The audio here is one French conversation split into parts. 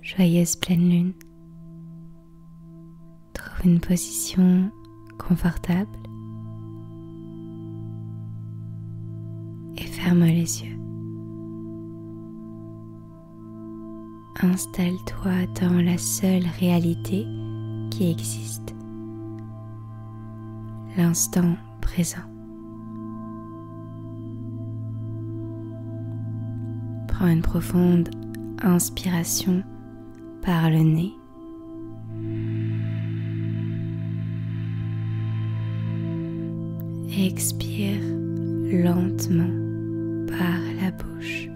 Joyeuse pleine lune. Trouve une position confortable et ferme les yeux. Installe-toi dans la seule réalité qui existe, l'instant présent. Prends une profonde inspiration par le nez. Expire lentement par la bouche.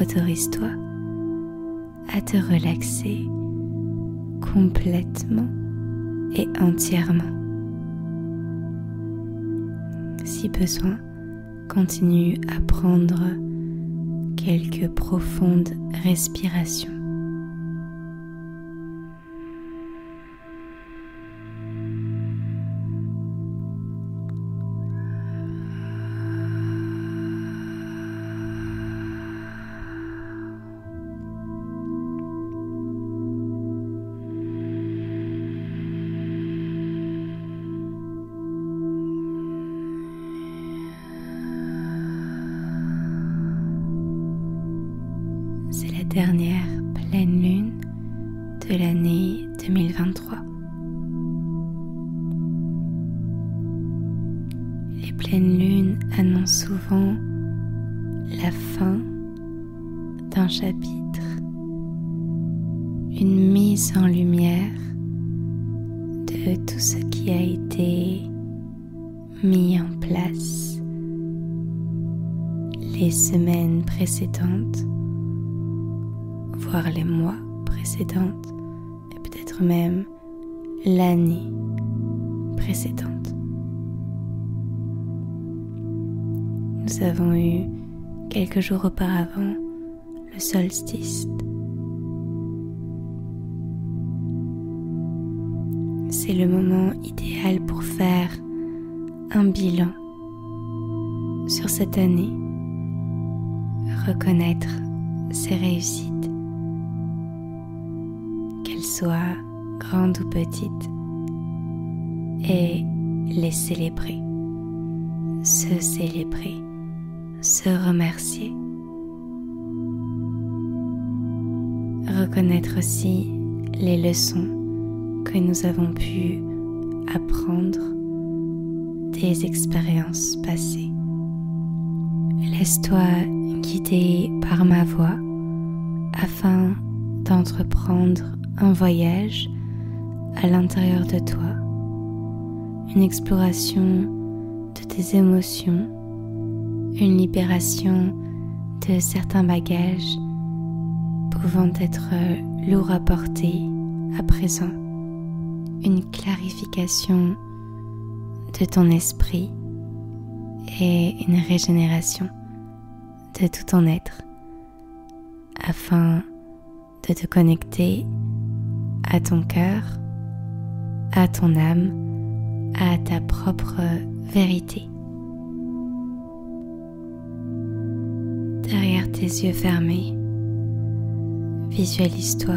Autorise-toi à te relaxer complètement et entièrement. Si besoin, continue à prendre quelques profondes respirations. C'est la dernière pleine lune de l'année 2023. Les pleines lunes annoncent souvent la fin d'un chapitre, une mise en lumière de tout ce qui a été mis en place les semaines précédentes, voire les mois précédentes, et peut-être même l'année précédente. Nous avons eu quelques jours auparavant le solstice. C'est le moment idéal pour faire un bilan sur cette année, reconnaître ses réussites, qu'elles soient grandes ou petites, et les célébrer, se célébrer, se remercier. Reconnaître aussi les leçons que nous avons pu apprendre des expériences passées. Laisse-toi guider par ma voix afin d'entreprendre un voyage à l'intérieur de toi, une exploration de tes émotions, une libération de certains bagages pouvant être lourds à porter à présent, une clarification de ton esprit et une régénération de tout ton être afin de te connecter à ton cœur, à ton âme, à ta propre vérité. Derrière tes yeux fermés, visualise-toi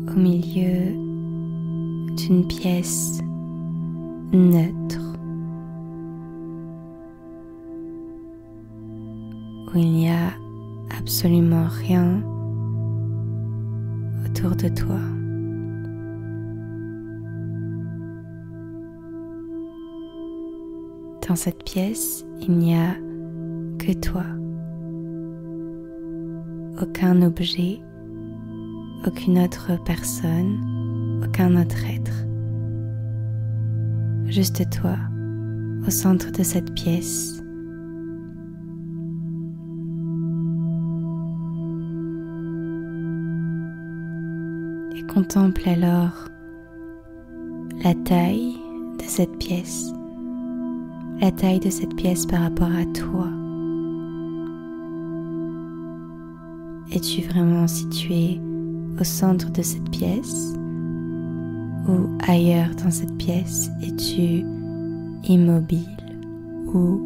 au milieu d'une pièce neutre où il n'y a absolument rien autour de toi. Dans cette pièce, il n'y a que toi. Aucun objet, aucune autre personne, aucun autre être. Juste toi, au centre de cette pièce. Et contemple alors la taille de cette pièce. La taille de cette pièce par rapport à toi. Es-tu vraiment situé au centre de cette pièce ou ailleurs dans cette pièce? Es-tu immobile ou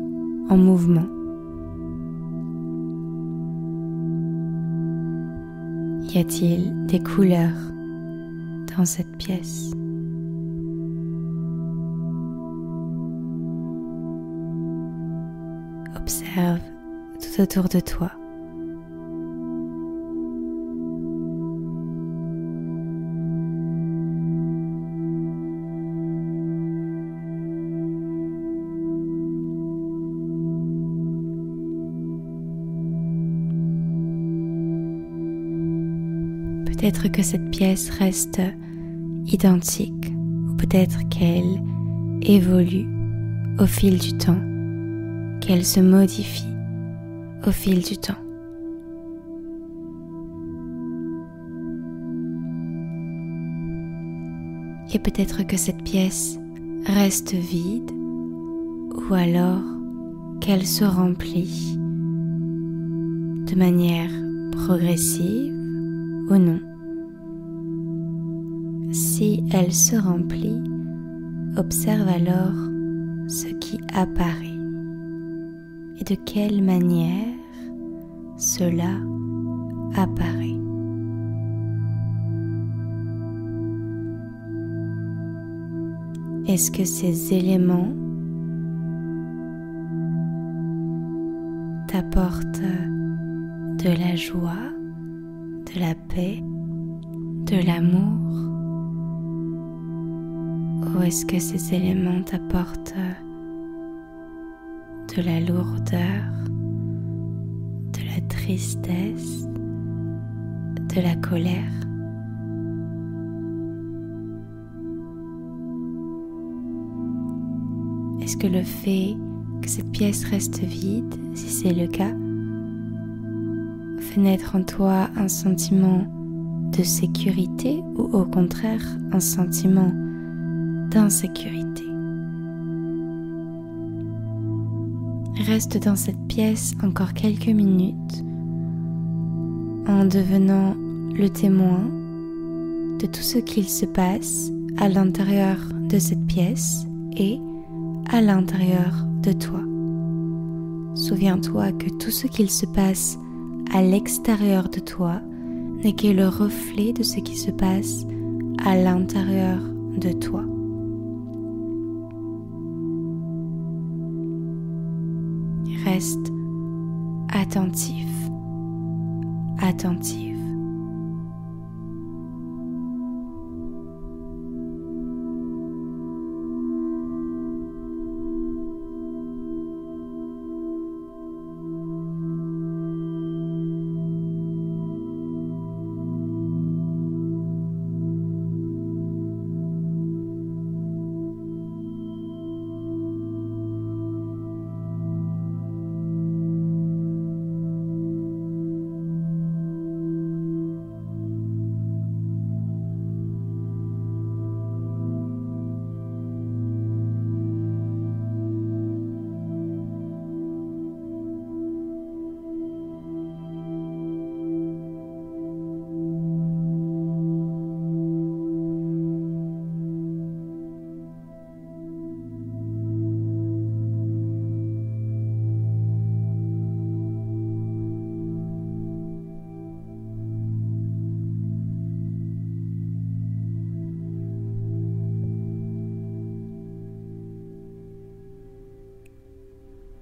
en mouvement? Y a-t-il des couleurs dans cette pièce? Observe tout autour de toi. Peut-être que cette pièce reste identique, ou peut-être qu'elle évolue au fil du temps, qu'elle se modifie au fil du temps. Et peut-être que cette pièce reste vide, ou alors qu'elle se remplit de manière progressive ou non. Si elle se remplit, observe alors ce qui apparaît et de quelle manière cela apparaît. Est-ce que ces éléments t'apportent de la joie, de la paix, de l'amour? Ou est-ce que ces éléments t'apportent de la lourdeur, de la tristesse, de la colère? Est-ce que le fait que cette pièce reste vide, si c'est le cas, fait naître en toi un sentiment de sécurité ou au contraire un sentiment d'insécurité? Reste dans cette pièce encore quelques minutes en devenant le témoin de tout ce qu'il se passe à l'intérieur de cette pièce et à l'intérieur de toi. Souviens-toi que tout ce qu'il se passe à l'extérieur de toi n'est que le reflet de ce qui se passe à l'intérieur de toi. Reste attentif, attentive.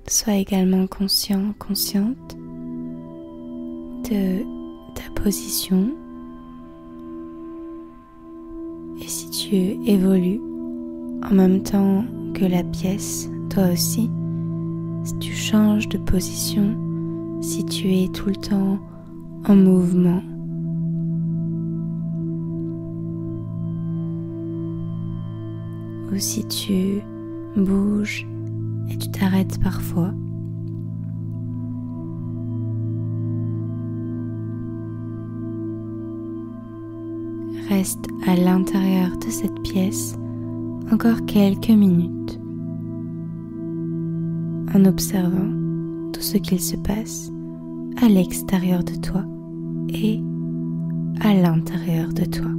Sois également conscient, consciente de ta position. Et si tu évolues en même temps que la pièce, toi aussi, si tu changes de position, si tu es tout le temps en mouvement, ou si tu bouges et tu t'arrêtes parfois. Reste à l'intérieur de cette pièce encore quelques minutes en observant tout ce qu'il se passe à l'extérieur de toi et à l'intérieur de toi.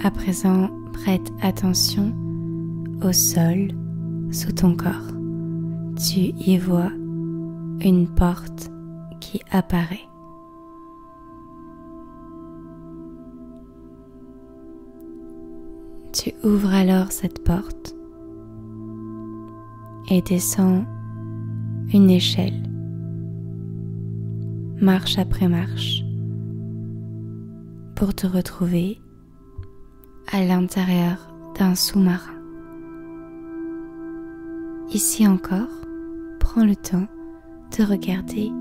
À présent, prête attention au sol sous ton corps. Tu y vois une porte qui apparaît. Tu ouvres alors cette porte et descends une échelle, marche après marche, pour te retrouver à l'intérieur d'un sous-marin. Ici encore, prends le temps de regarder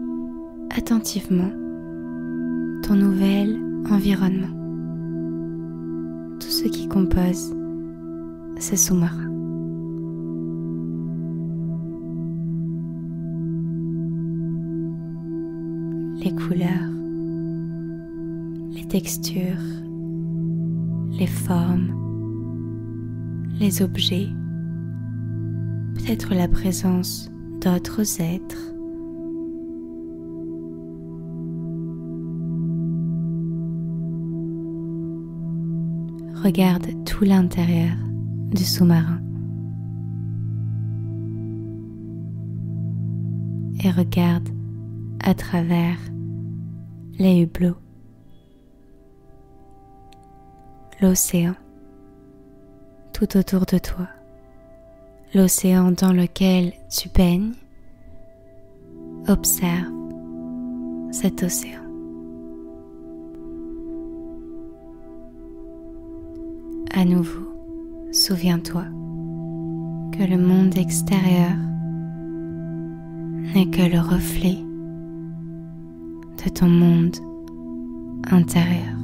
attentivement ton nouvel environnement, tout ce qui compose ce sous-marin. Les couleurs, les textures, les formes, les objets, peut-être la présence d'autres êtres. Regarde tout l'intérieur du sous-marin et regarde à travers les hublots, l'océan tout autour de toi, l'océan dans lequel tu baignes. Observe cet océan. À nouveau, souviens-toi que le monde extérieur n'est que le reflet de ton monde intérieur.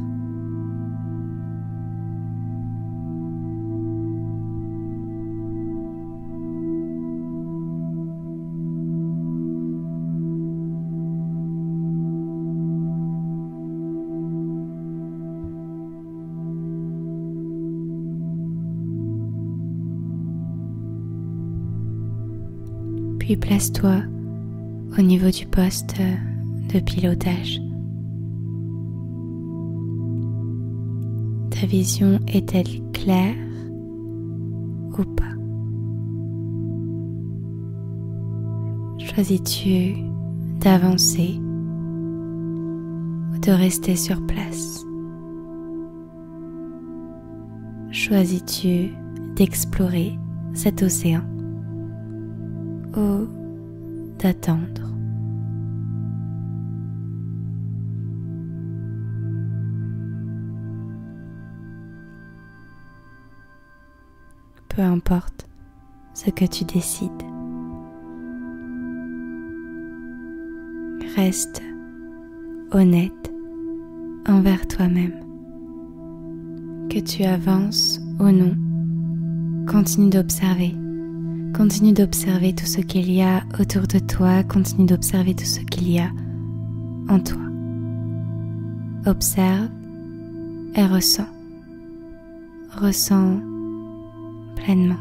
Puis place-toi au niveau du poste de pilotage. Ta vision est-elle claire ou pas? Choisis-tu d'avancer ou de rester sur place? Choisis-tu d'explorer cet océan ou d'attendre? Peu importe ce que tu décides, reste honnête envers toi-même. Que tu avances ou non, continue d'observer. Continue d'observer tout ce qu'il y a autour de toi, continue d'observer tout ce qu'il y a en toi. Observe et ressens. Ressens pleinement.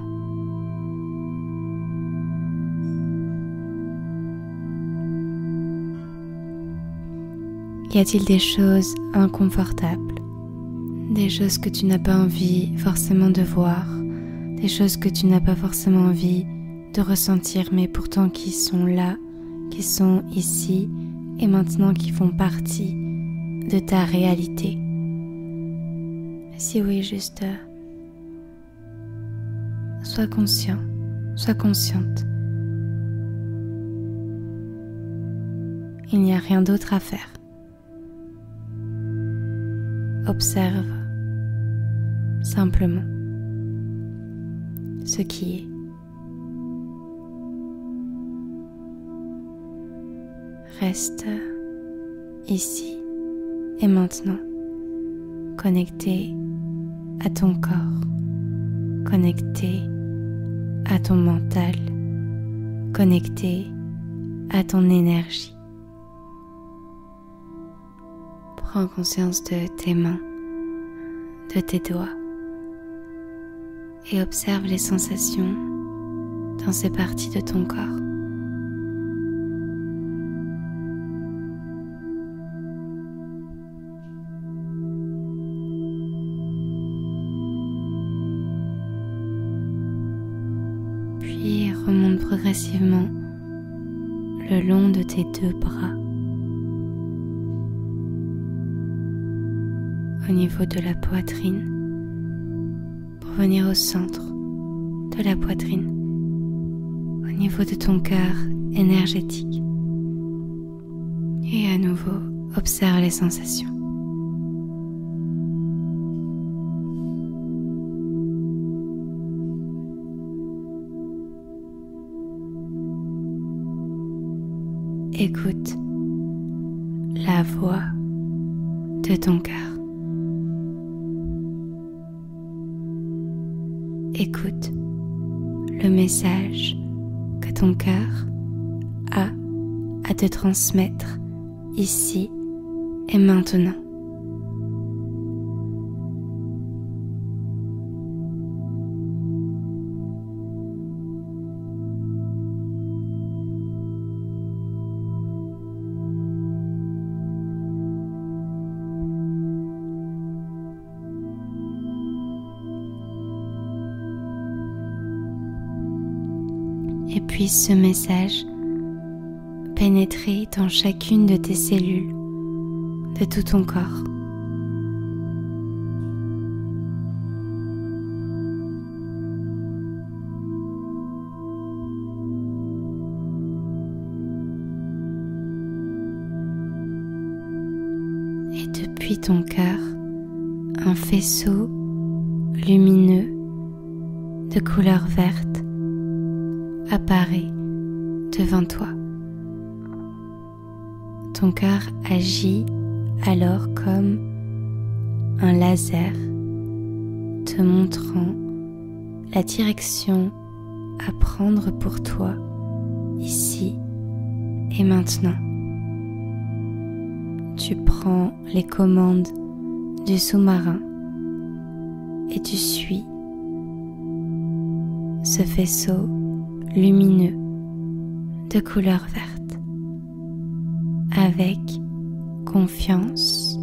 Y a-t-il des choses inconfortables, des choses que tu n'as pas envie forcément de voir, des choses que tu n'as pas forcément envie de ressentir, mais pourtant qui sont là, qui sont ici et maintenant, qui font partie de ta réalité? Si oui, juste sois conscient, sois consciente. Il n'y a rien d'autre à faire. Observe simplement ce qui est. Reste ici et maintenant, connecté à ton corps, connecté à ton mental, connecté à ton énergie. Prends conscience de tes mains, de tes doigts et observe les sensations dans ces parties de ton corps. progressivement le long de tes deux bras, au niveau de la poitrine, pour venir au centre de la poitrine, au niveau de ton cœur énergétique. Et à nouveau, observe les sensations. Écoute la voix de ton cœur. Écoute le message que ton cœur a à te transmettre ici et maintenant. Et puisse ce message pénétrer dans chacune de tes cellules, de tout ton corps. Et depuis ton cœur, un faisceau lumineux de couleur verte apparaît devant toi. Ton cœur agit alors comme un laser te montrant la direction à prendre pour toi ici et maintenant. Tu prends les commandes du sous-marin et tu suis ce faisceau lumineux de couleur verte avec confiance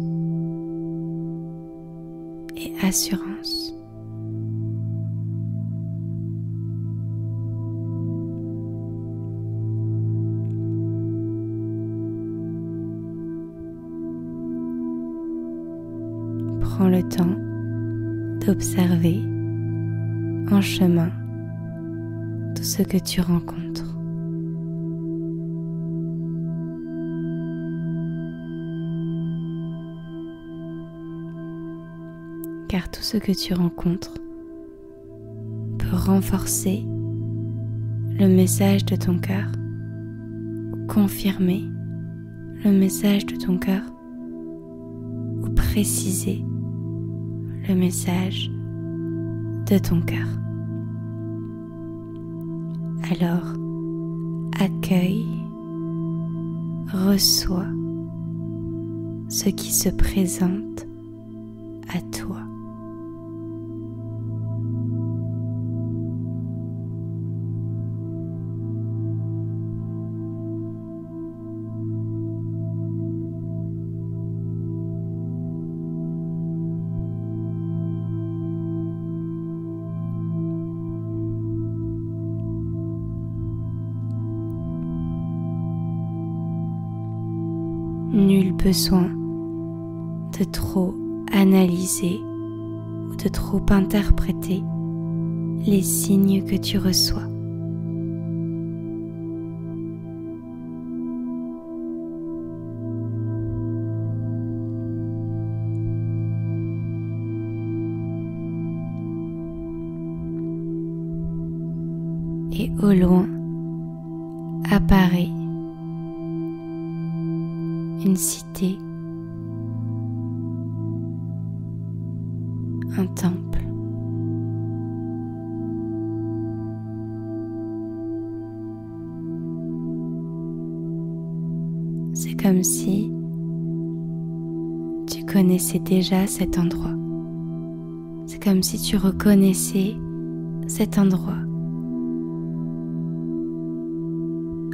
et assurance. Prends le temps d'observer en chemin tout ce que tu rencontres. Car tout ce que tu rencontres peut renforcer le message de ton cœur ou confirmer le message de ton cœur ou préciser le message de ton cœur. Alors, accueille, reçois ce qui se présente à toi. Nul besoin de trop analyser ou de trop interpréter les signes que tu reçois. Et au loin apparaît une cité, un temple. C'est comme si tu connaissais déjà cet endroit. C'est comme si tu reconnaissais cet endroit.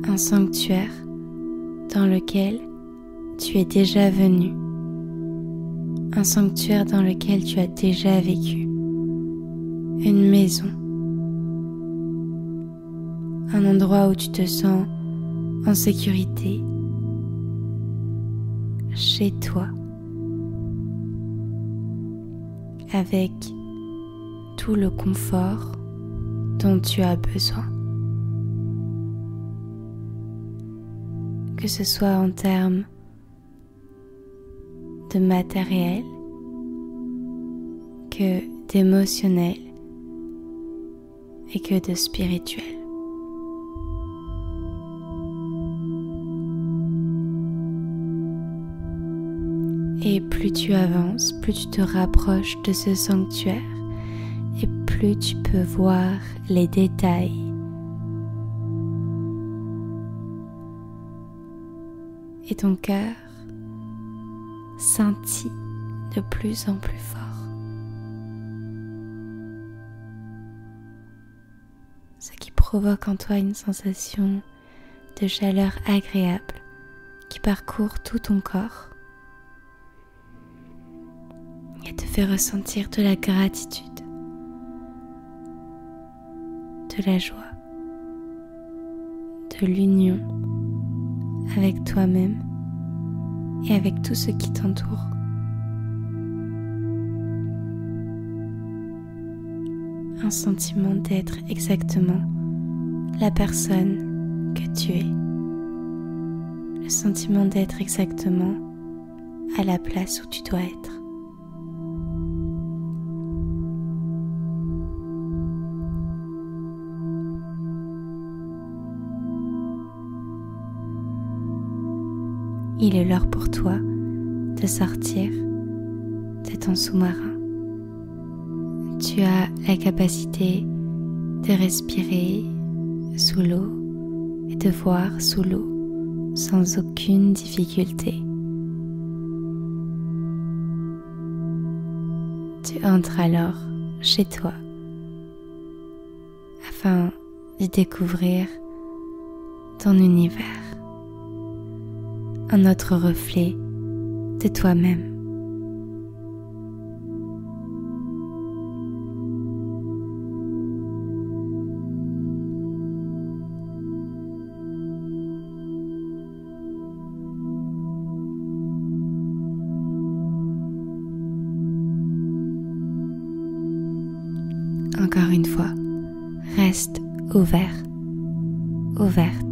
Un sanctuaire dans lequel tu es déjà venu, un sanctuaire dans lequel tu as déjà vécu, une maison, un endroit où tu te sens en sécurité, chez toi, avec tout le confort dont tu as besoin. Que ce soit en termes de matériel, que d'émotionnel et que de spirituel. Et plus tu avances, plus tu te rapproches de ce sanctuaire et plus tu peux voir les détails. Et ton cœur scintille de plus en plus fort. Ce qui provoque en toi une sensation de chaleur agréable qui parcourt tout ton corps et te fait ressentir de la gratitude, de la joie, de l'union avec toi-même et avec tout ce qui t'entoure. Un sentiment d'être exactement la personne que tu es. Le sentiment d'être exactement à la place où tu dois être. Il est l'heure pour toi de sortir de ton sous-marin. Tu as la capacité de respirer sous l'eau et de voir sous l'eau sans aucune difficulté. Tu entres alors chez toi afin d'y découvrir ton univers, un autre reflet de toi-même. Encore une fois, reste ouvert, ouverte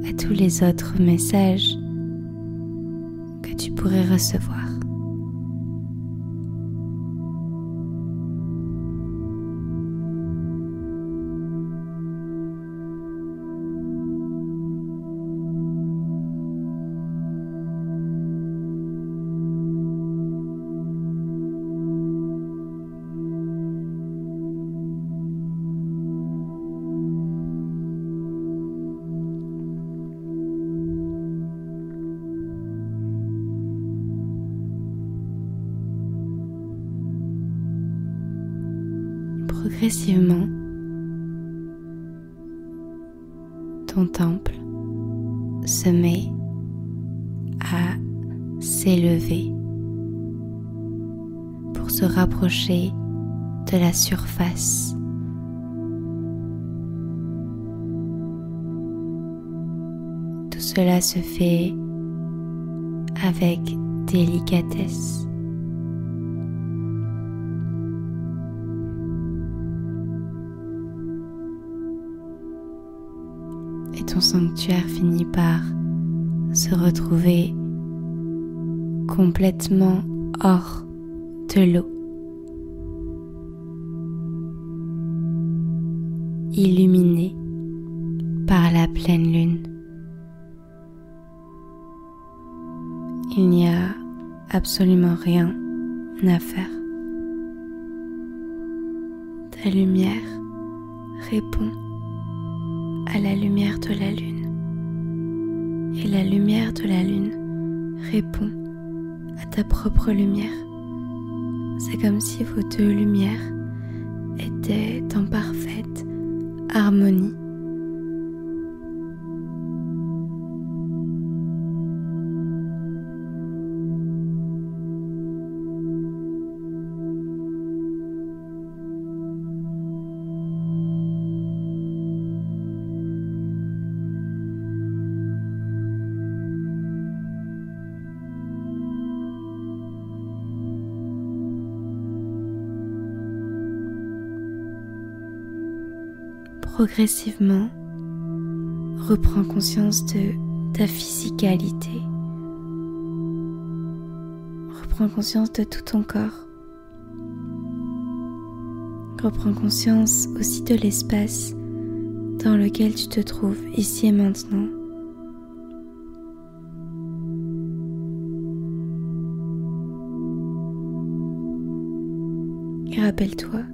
à tous les autres messages que tu pourrais recevoir. Progressivement, ton temple se met à s'élever pour se rapprocher de la surface. Tout cela se fait avec délicatesse. Et ton sanctuaire finit par se retrouver complètement hors de l'eau, illuminé par la pleine lune. Il n'y a absolument rien à faire. Ta lumière répond à la lumière de la lune, et la lumière de la lune répond à ta propre lumière. C'est comme si vos deux lumières étaient en parfaite harmonie. progressivement, reprends conscience de ta physicalité. Reprends conscience de tout ton corps. Reprends conscience aussi de l'espace dans lequel tu te trouves ici et maintenant. Et rappelle-toi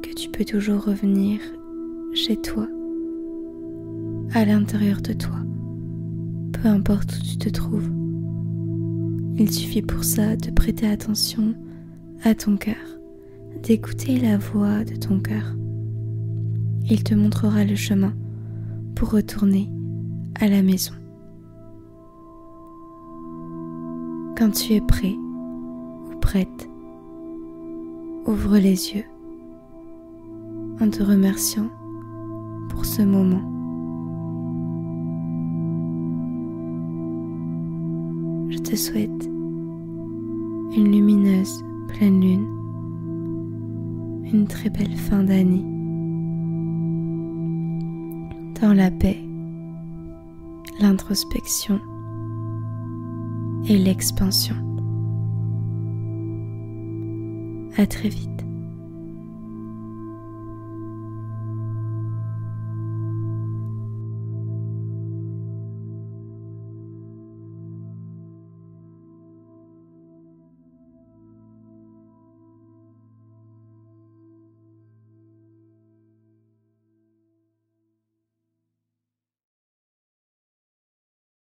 que tu peux toujours revenir chez toi, à l'intérieur de toi, peu importe où tu te trouves. Il suffit pour ça de prêter attention à ton cœur, d'écouter la voix de ton cœur. Il te montrera le chemin pour retourner à la maison. Quand tu es prêt ou prête, ouvre les yeux en te remerciant pour ce moment. Je te souhaite une lumineuse pleine lune, une très belle fin d'année, dans la paix, l'introspection et l'expansion. À très vite.